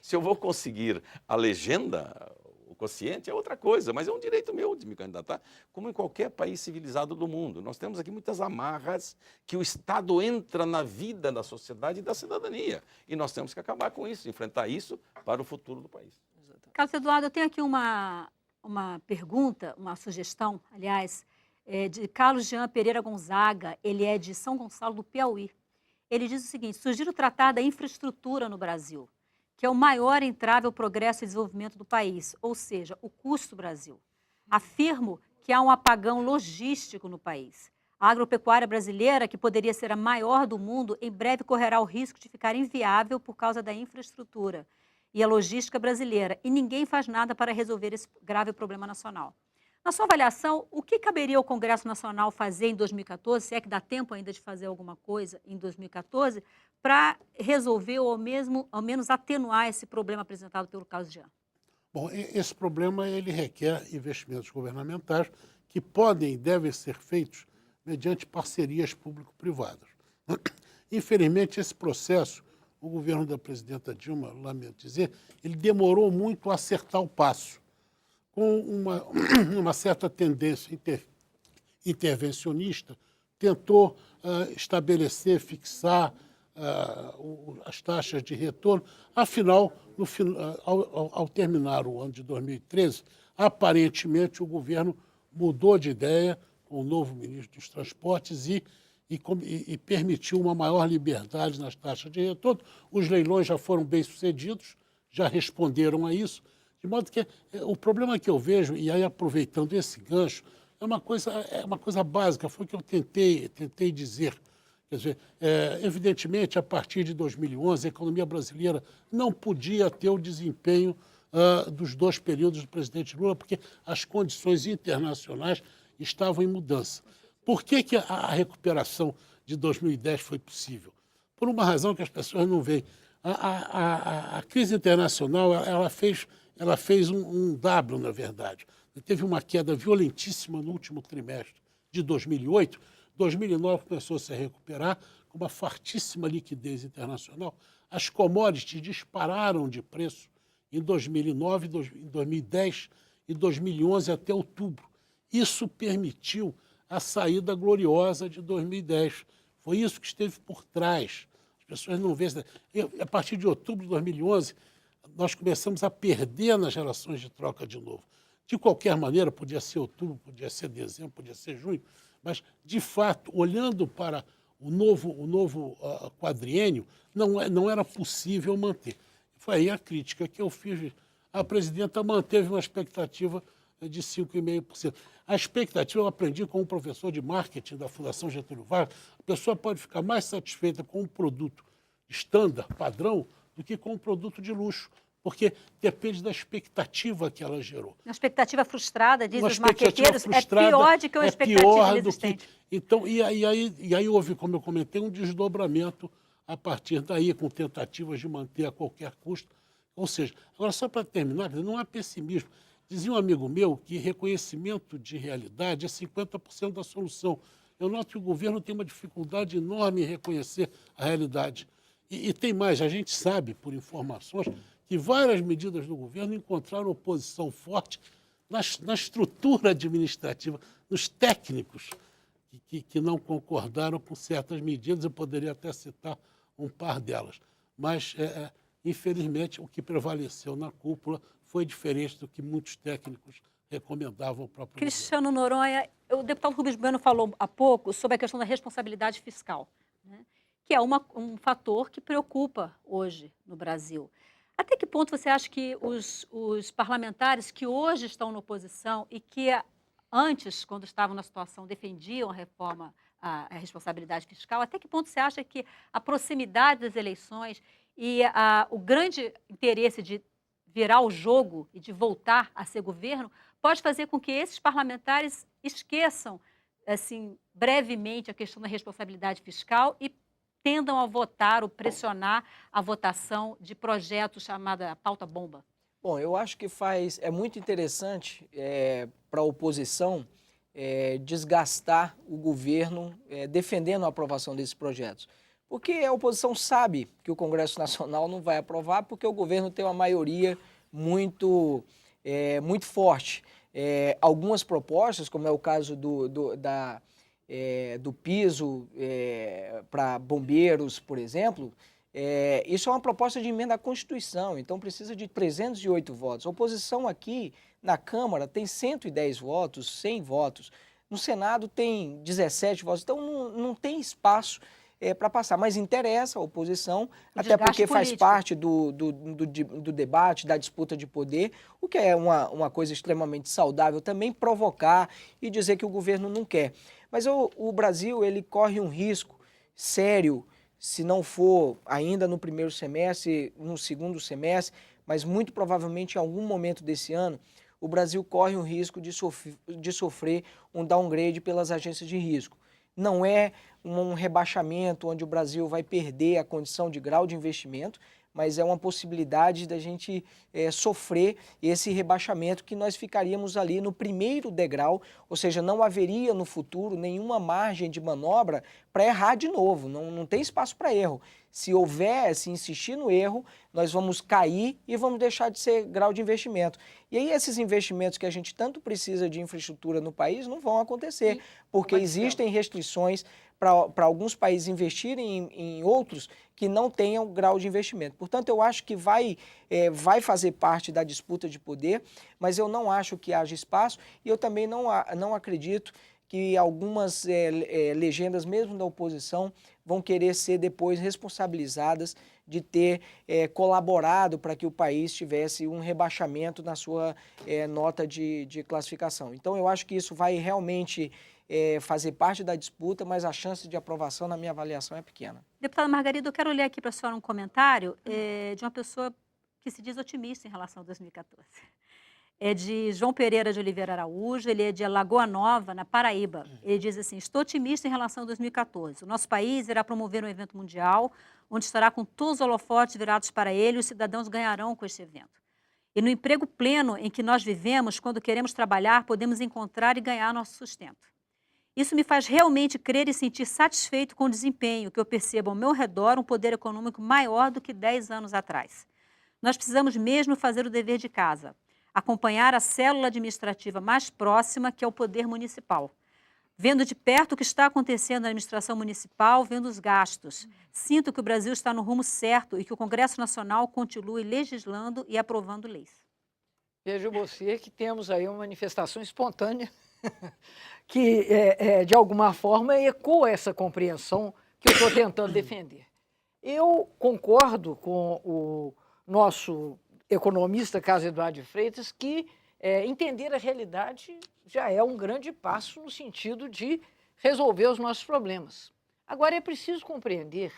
Se eu vou conseguir a legenda, o quociente, é outra coisa, mas é um direito meu de me candidatar, como em qualquer país civilizado do mundo. Nós temos aqui muitas amarras que o Estado entra na vida da sociedade e da cidadania. E nós temos que acabar com isso, enfrentar isso para o futuro do país. Carlos Eduardo, eu tenho aqui uma pergunta, uma sugestão, aliás, de Carlos Jean Pereira Gonzaga. Ele é de São Gonçalo do Piauí. Ele diz o seguinte: sugiro tratar da infraestrutura no Brasil, que é o maior entrave ao progresso e desenvolvimento do país, ou seja, o custo Brasil. Afirmo que há um apagão logístico no país. A agropecuária brasileira, que poderia ser a maior do mundo, em breve correrá o risco de ficar inviável por causa da infraestrutura e a logística brasileira, e ninguém faz nada para resolver esse grave problema nacional. Na sua avaliação, o que caberia ao Congresso Nacional fazer em 2014, se é que dá tempo ainda de fazer alguma coisa em 2014, para resolver ou ao menos atenuar esse problema apresentado pelo Carlos Jean? Bom, esse problema ele requer investimentos governamentais que podem e devem ser feitos mediante parcerias público-privadas. Infelizmente, esse processo, o governo da presidenta Dilma, lamento dizer, ele demorou muito a acertar o passo, com uma certa tendência intervencionista, tentou estabelecer, fixar as taxas de retorno. Afinal, ao terminar o ano de 2013, aparentemente o governo mudou de ideia com o novo ministro dos Transportes e permitiu uma maior liberdade nas taxas de retorno. Os leilões já foram bem-sucedidos, já responderam a isso. De modo que o problema que eu vejo, e aí aproveitando esse gancho, é uma coisa básica, foi o que eu tentei dizer. Quer dizer, evidentemente, a partir de 2011, a economia brasileira não podia ter o desempenho dos 2 períodos do presidente Lula, porque as condições internacionais estavam em mudança. Por que a recuperação de 2010 foi possível? Por uma razão que as pessoas não veem. A crise internacional ela fez um W, na verdade. Teve uma queda violentíssima no último trimestre de 2008. 2009 começou a se recuperar com uma fartíssima liquidez internacional. As commodities dispararam de preço em 2009, em 2010 e 2011 até outubro. Isso permitiu a saída gloriosa de 2010. Foi isso que esteve por trás. As pessoas não veem. A partir de outubro de 2011, nós começamos a perder nas relações de troca de novo. De qualquer maneira, podia ser outubro, podia ser dezembro, podia ser junho, mas, de fato, olhando para o novo quadriênio, não era possível manter. Foi aí a crítica que eu fiz. A presidenta manteve uma expectativa de 5,5%. A expectativa, eu aprendi com um professor de marketing da Fundação Getúlio Vargas, a pessoa pode ficar mais satisfeita com um produto estándar, padrão, do que com um produto de luxo, porque depende da expectativa que ela gerou. Uma expectativa frustrada, dizem os marqueteiros, é pior do que uma expectativa existente. Então, e aí houve, como eu comentei, um desdobramento a partir daí, com tentativas de manter a qualquer custo. Ou seja, agora só para terminar, não há pessimismo. Dizia um amigo meu que reconhecimento de realidade é 50% da solução. Eu noto que o governo tem uma dificuldade enorme em reconhecer a realidade. E tem mais, a gente sabe, por informações, que várias medidas do governo encontraram oposição forte na estrutura administrativa, nos técnicos que não concordaram com certas medidas. Eu poderia até citar um par delas. Mas, infelizmente, o que prevaleceu na cúpula foi diferente do que muitos técnicos recomendavam ao próprio Cristiano Noronha, o deputado Rubens Bueno falou há pouco sobre a questão da responsabilidade fiscal, né? Que é um fator que preocupa hoje no Brasil. Até que ponto você acha que os parlamentares que hoje estão na oposição e que antes, quando estavam na situação, defendiam a reforma, a responsabilidade fiscal. Até que ponto você acha que a proximidade das eleições e o grande interesse de virar o jogo e de voltar a ser governo pode fazer com que esses parlamentares esqueçam, assim, brevemente a questão da responsabilidade fiscal e tendam a votar ou pressionar a votação de projetos chamada pauta-bomba? Bom, eu acho que é muito interessante para a oposição desgastar o governo defendendo a aprovação desses projetos. Porque a oposição sabe que o Congresso Nacional não vai aprovar porque o governo tem uma maioria muito forte. Algumas propostas, como é o caso do piso para bombeiros, por exemplo, isso é uma proposta de emenda à Constituição, então precisa de 308 votos. A oposição aqui na Câmara tem 110 votos, 100 votos. No Senado tem 17 votos, então não tem espaço para passar. Mas interessa a oposição, até porque faz parte do debate, da disputa de poder, o que é uma coisa extremamente saudável também, provocar e dizer que o governo não quer. Mas o Brasil, ele corre um risco sério, se não for ainda no primeiro semestre, no segundo semestre, mas muito provavelmente em algum momento desse ano, o Brasil corre um risco de sofrer um downgrade pelas agências de risco. Não é um rebaixamento onde o Brasil vai perder a condição de grau de investimento, mas é uma possibilidade da gente sofrer esse rebaixamento que nós ficaríamos ali no primeiro degrau, ou seja, não haveria no futuro nenhuma margem de manobra para errar de novo, não tem espaço para erro. Se insistir no erro, nós vamos cair e vamos deixar de ser grau de investimento. E aí esses investimentos que a gente tanto precisa de infraestrutura no país não vão acontecer, porque existem restrições para alguns países investirem em outros que não tenham grau de investimento. Portanto, eu acho que vai fazer parte da disputa de poder, mas eu não acho que haja espaço e eu também não acredito que algumas legendas, mesmo da oposição, vão querer ser depois responsabilizadas de ter colaborado para que o país tivesse um rebaixamento na sua nota de classificação. Então, eu acho que isso vai realmente fazer parte da disputa, mas a chance de aprovação, na minha avaliação, é pequena. Deputada Margarida, eu quero ler aqui para a senhora um comentário de uma pessoa que se diz otimista em relação a 2014. É de João Pereira de Oliveira Araújo, ele é de Lagoa Nova, na Paraíba. Ele diz assim: estou otimista em relação a 2014. O nosso país irá promover um evento mundial, onde estará com todos os holofotes virados para ele e os cidadãos ganharão com este evento. E no emprego pleno em que nós vivemos, quando queremos trabalhar, podemos encontrar e ganhar nosso sustento. Isso me faz realmente crer e sentir satisfeito com o desempenho, que eu percebo ao meu redor um poder econômico maior do que 10 anos atrás. Nós precisamos mesmo fazer o dever de casa, acompanhar a célula administrativa mais próxima, que é o poder municipal. Vendo de perto o que está acontecendo na administração municipal, vendo os gastos. Sinto que o Brasil está no rumo certo e que o Congresso Nacional continue legislando e aprovando leis. Veja você que temos aí uma manifestação espontânea que, de alguma forma, ecoa essa compreensão que eu estou tentando defender. Eu concordo com o nosso economista Carlos Eduardo de Freitas que entender a realidade já é um grande passo no sentido de resolver os nossos problemas. Agora, é preciso compreender,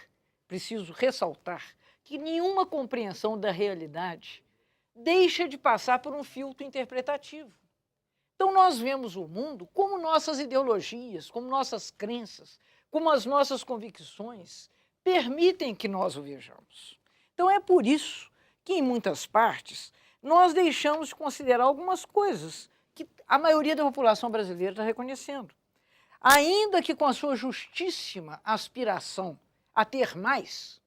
preciso ressaltar que nenhuma compreensão da realidade deixa de passar por um filtro interpretativo. Então, nós vemos o mundo como nossas ideologias, como nossas crenças, como as nossas convicções permitem que nós o vejamos. Então, é por isso que, em muitas partes, nós deixamos de considerar algumas coisas que a maioria da população brasileira está reconhecendo. Ainda que com a sua justíssima aspiração a ter mais,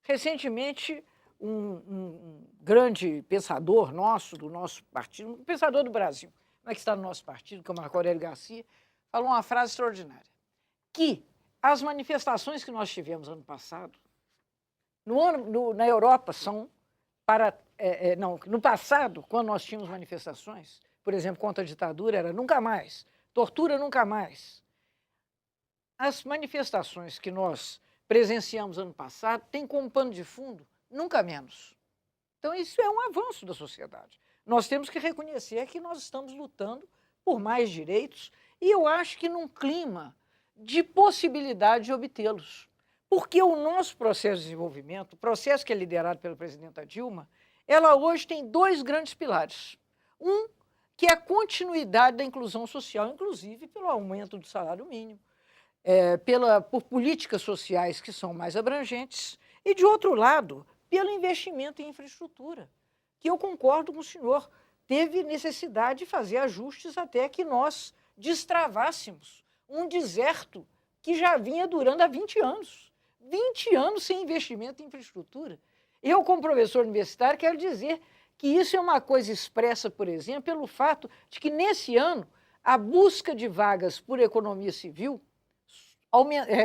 recentemente, um grande pensador nosso, do nosso partido, um pensador do Brasil, que está no nosso partido, que é o Marco Aurélio Garcia, falou uma frase extraordinária, que as manifestações que nós tivemos ano passado, na Europa, são no passado, quando nós tínhamos manifestações, por exemplo, contra a ditadura, era nunca mais, tortura nunca mais. As manifestações que nós presenciamos ano passado têm como pano de fundo nunca menos. Então, isso é um avanço da sociedade. Nós temos que reconhecer que nós estamos lutando por mais direitos e eu acho que num clima de possibilidade de obtê-los. Porque o nosso processo de desenvolvimento, o processo que é liderado pela presidenta Dilma, ela hoje tem 2 grandes pilares. Um, que é a continuidade da inclusão social, inclusive pelo aumento do salário mínimo, por políticas sociais que são mais abrangentes, e, de outro lado, pelo investimento em infraestrutura, que eu concordo com o senhor, teve necessidade de fazer ajustes até que nós destravássemos um deserto que já vinha durando há 20 anos. 20 anos sem investimento em infraestrutura. Eu, como professor universitário, quero dizer que isso é uma coisa expressa, por exemplo, pelo fato de que, nesse ano, a busca de vagas por economia civil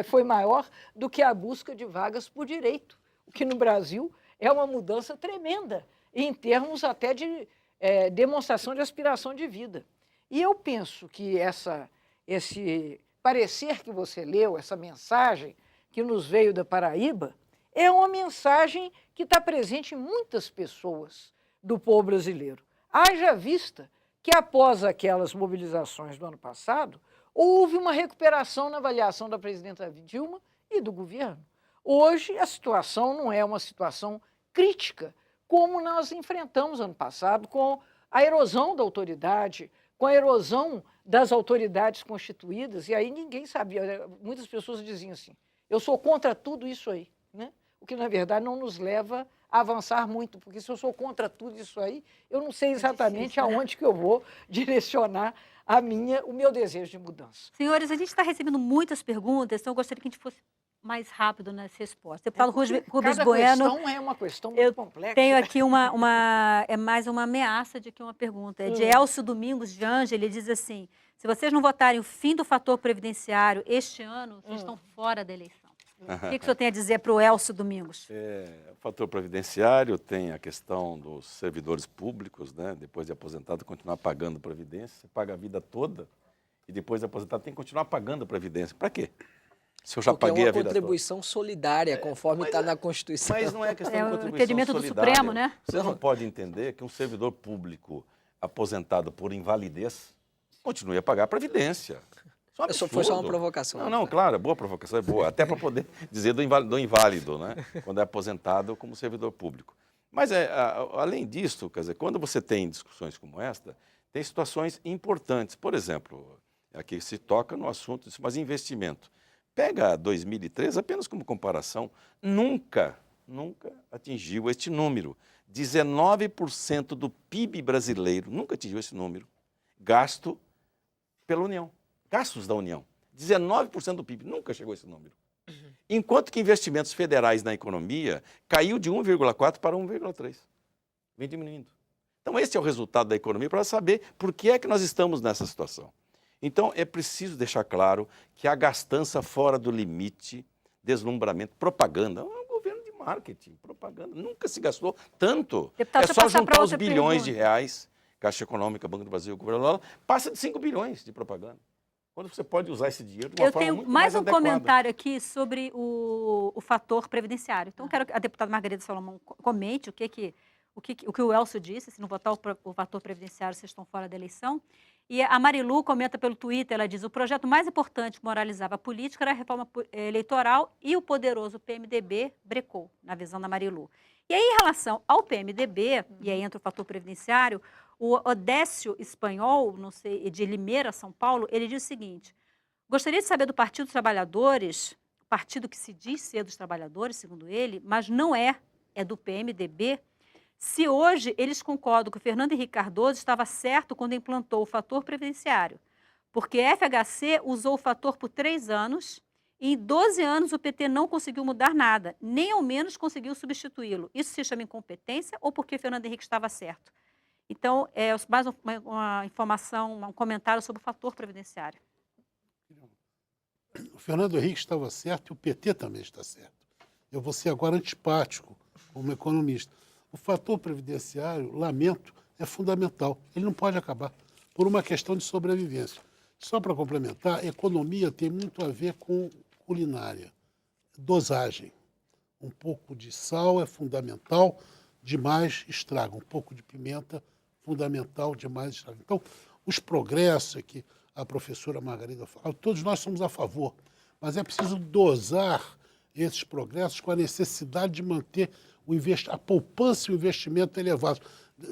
foi maior do que a busca de vagas por direito, o que no Brasil é uma mudança tremenda, em termos até de demonstração de aspiração de vida. E eu penso que esse parecer que você leu, essa mensagem que nos veio da Paraíba, é uma mensagem que está presente em muitas pessoas do povo brasileiro. Haja vista que, após aquelas mobilizações do ano passado, houve uma recuperação na avaliação da presidenta Dilma e do governo. Hoje, a situação não é uma situação crítica, como nós enfrentamos ano passado, com a erosão da autoridade, com a erosão das autoridades constituídas, e aí ninguém sabia. Muitas pessoas diziam assim, eu sou contra tudo isso aí, né? O que, na verdade, não nos leva a avançar muito, porque se eu sou contra tudo isso aí, eu não sei exatamente aonde que eu vou direcionar o meu desejo de mudança. Senhores, a gente está recebendo muitas perguntas, então eu gostaria que a gente fosse mais rápido nas respostas. Deputado Rubens Bueno... Cada questão é uma questão muito complexa. Tenho aqui mais uma ameaça de que uma pergunta. É de Elcio Domingos de Ângela, ele diz assim, se vocês não votarem o fim do fator previdenciário este ano, vocês estão fora da eleição. O que o senhor tem a dizer para o Elcio Domingos? O fator previdenciário tem a questão dos servidores públicos, né? Depois de aposentado, continuar pagando previdência. Você paga a vida toda e depois de aposentado tem que continuar pagando previdência. Para quê? Se eu já paguei a vida toda. É uma contribuição solidária, conforme está na Constituição. Mas não é questão de contribuição solidária. É o entendimento do Supremo, né? Você não pode entender que um servidor público aposentado por invalidez continue a pagar a previdência. Foi só uma provocação. Não, claro, boa provocação, é boa. Até para poder dizer do inválido, né? Quando é aposentado como servidor público. Mas, além disso, quer dizer, quando você tem discussões como esta, tem situações importantes. Por exemplo, aqui se toca no assunto, mas investimento. Pega 2003 apenas como comparação, nunca atingiu este número. 19% do PIB brasileiro, nunca atingiu esse número, gasto pela União. Gastos da União. 19% do PIB, nunca chegou a esse número. Enquanto que investimentos federais na economia caiu de 1,4 para 1,3. Vem diminuindo. Então, esse é o resultado da economia para saber por que é que nós estamos nessa situação. Então, é preciso deixar claro que a gastança fora do limite, deslumbramento, propaganda, é um governo de marketing, propaganda, nunca se gastou tanto. Deputado, é só juntar os bilhões de reais, Caixa Econômica, Banco do Brasil, governo, passa de 5 bilhões de propaganda. Quando você pode usar esse dinheiro de uma forma muito mais adequada. Eu tenho mais um comentário aqui sobre o fator previdenciário. Então, quero que a deputada Margarida Salomão comente o que o Elcio disse, se não votar o fator previdenciário, vocês estão fora da eleição. E a Marilu comenta pelo Twitter, ela diz, o projeto mais importante que moralizava a política era a reforma eleitoral e o poderoso PMDB brecou, na visão da Marilu. E aí, em relação ao PMDB, e aí entra o fator previdenciário, o Odécio Espanhol, não sei, de Limeira, São Paulo, ele diz o seguinte, gostaria de saber do Partido dos Trabalhadores, partido que se diz ser dos trabalhadores, segundo ele, mas não é do PMDB, se hoje eles concordam que o Fernando Henrique Cardoso estava certo quando implantou o fator previdenciário, porque a FHC usou o fator por 3 anos e em 12 anos o PT não conseguiu mudar nada, nem ao menos conseguiu substituí-lo. Isso se chama incompetência ou porque Fernando Henrique estava certo? Então, mais uma informação, um comentário sobre o fator previdenciário. O Fernando Henrique estava certo e o PT também está certo. Eu vou ser agora antipático como economista. O fator previdenciário, lamento, é fundamental. Ele não pode acabar por uma questão de sobrevivência. Só para complementar, economia tem muito a ver com culinária, dosagem. Um pouco de sal é fundamental, demais estraga. Um pouco de pimenta, fundamental, demais estraga. Então, os progressos que a professora Margarida fala, todos nós somos a favor, mas é preciso dosar esses progressos com a necessidade de manter a poupança e o investimento elevado.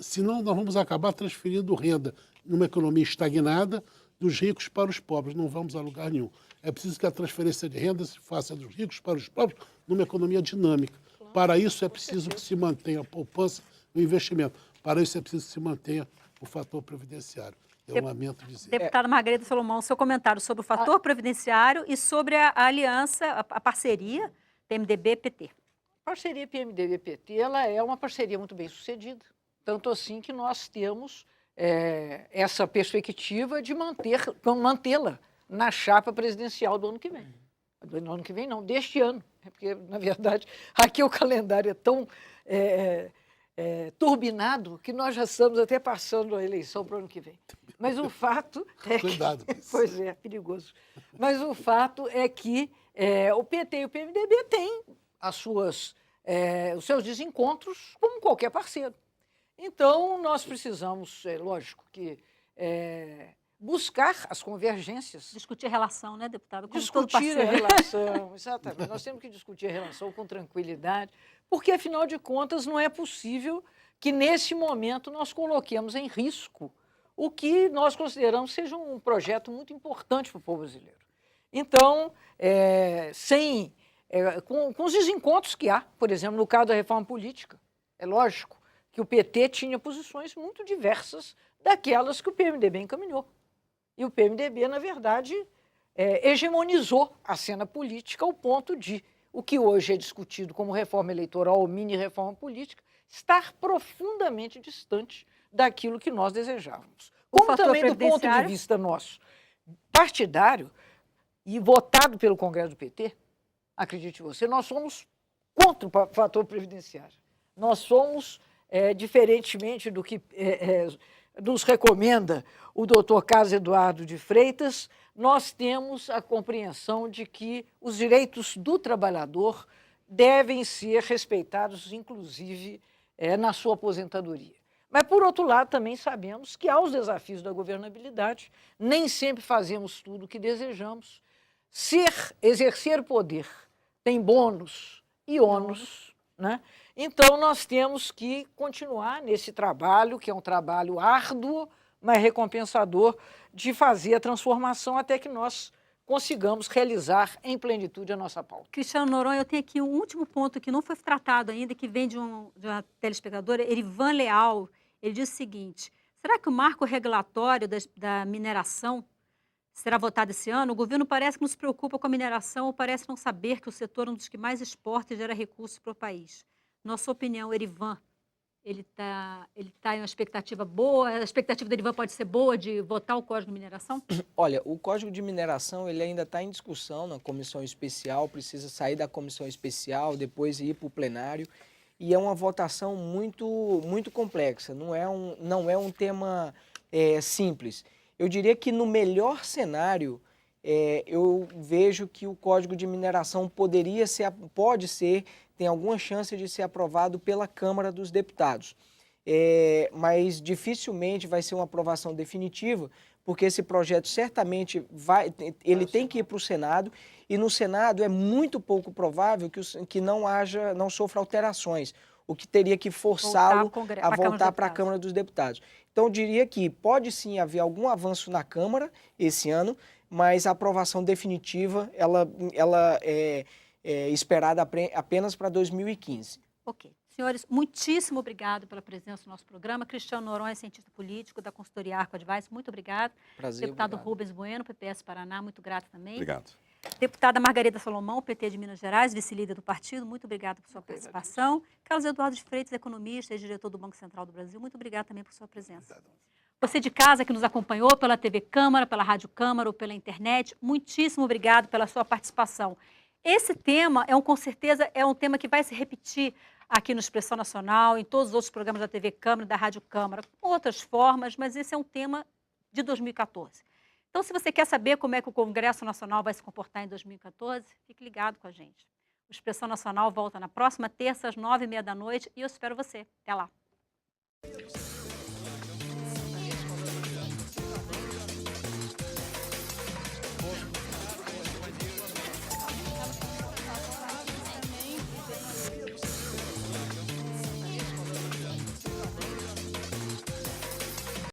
Senão, nós vamos acabar transferindo renda numa economia estagnada dos ricos para os pobres. Não vamos a lugar nenhum. É preciso que a transferência de renda se faça dos ricos para os pobres numa economia dinâmica. Para isso, é preciso que se mantenha a poupança e o investimento. Para isso, é preciso que se mantenha o fator previdenciário. Eu lamento dizer. Deputada Margarida Salomão, seu comentário sobre o fator previdenciário e sobre a aliança, a parceria PMDB-PT. A parceria PMDB-PT ela é uma parceria muito bem sucedida. Tanto assim que nós temos essa perspectiva de mantê-la na chapa presidencial do ano que vem. Do ano que vem, não, deste ano. Porque, na verdade, aqui o calendário é tão turbinado que nós já estamos até passando a eleição para o ano que vem. Mas o fato é Cuidado. Pois é, perigoso. Mas o fato é que o PT e o PMDB têm os seus desencontros como qualquer parceiro. Então, nós precisamos, lógico, que buscar as convergências. Discutir a relação, né, deputada? Como Discutir a relação, exatamente. Nós temos que discutir a relação com tranquilidade, porque, afinal de contas, não é possível que, nesse momento, nós coloquemos em risco o que nós consideramos seja um projeto muito importante para o povo brasileiro. Então, com os desencontros que há, por exemplo, no caso da reforma política, é lógico que o PT tinha posições muito diversas daquelas que o PMDB encaminhou. E o PMDB, na verdade, hegemonizou a cena política ao ponto de o que hoje é discutido como reforma eleitoral ou mini-reforma política estar profundamente distante daquilo que nós desejávamos. Como também do ponto de vista nosso partidário e votado pelo Congresso do PT, acredite você, nós somos contra o fator previdenciário. Nós somos, diferentemente do que nos recomenda o doutor Carlos Eduardo de Freitas, nós temos a compreensão de que os direitos do trabalhador devem ser respeitados, inclusive, na sua aposentadoria. Mas, por outro lado, também sabemos que há os desafios da governabilidade, nem sempre fazemos tudo o que desejamos. Exercer poder tem bônus e ônus, né? Então, nós temos que continuar nesse trabalho, que é um trabalho árduo, mas recompensador, de fazer a transformação até que nós consigamos realizar em plenitude a nossa pauta. Cristiano Noronha, eu tenho aqui um último ponto que não foi tratado ainda, que vem de uma telespectadora, Erivan Leal. Ele diz o seguinte: será que o marco regulatório da mineração será votado esse ano? O governo parece que não se preocupa com a mineração ou parece não saber que o setor é um dos que mais exporta e gera recursos para o país. Nossa opinião, Erivan, ele tá em uma expectativa boa? A expectativa do Erivan pode ser boa de votar o Código de Mineração? Olha, o Código de Mineração ele ainda está em discussão na comissão especial, precisa sair da comissão especial, depois ir para o plenário. E é uma votação muito complexa, não é um tema simples. Eu diria que no melhor cenário, eu vejo que o Código de Mineração tem alguma chance de ser aprovado pela Câmara dos Deputados. Mas dificilmente vai ser uma aprovação definitiva, porque esse projeto certamente tem que ir para o Senado, e no Senado é muito pouco provável que não sofra alterações, o que teria que forçá-lo a voltar para a Câmara dos Deputados. Então, eu diria que pode sim haver algum avanço na Câmara esse ano, mas a aprovação definitiva ela é esperada apenas para 2015. Ok. Senhores, muitíssimo obrigado pela presença no nosso programa. Cristiano Noronha, cientista político da consultoria Arco Advice, muito obrigado. Prazer, Deputado obrigado. Rubens Bueno, PPS Paraná, muito grato também. Obrigado. Deputada Margarida Salomão, PT de Minas Gerais, vice-líder do partido, muito obrigada por sua participação. Carlos Eduardo de Freitas, economista e diretor do Banco Central do Brasil, muito obrigado também por sua presença. Você de casa que nos acompanhou pela TV Câmara, pela Rádio Câmara ou pela internet, muitíssimo obrigado pela sua participação. Esse tema, com certeza, é um tema que vai se repetir aqui no Expressão Nacional, em todos os outros programas da TV Câmara e da Rádio Câmara, com outras formas, mas esse é um tema de 2014. Então, se você quer saber como é que o Congresso Nacional vai se comportar em 2014, fique ligado com a gente. O Expressão Nacional volta na próxima terça, às 9h30 da noite, e eu espero você. Até lá.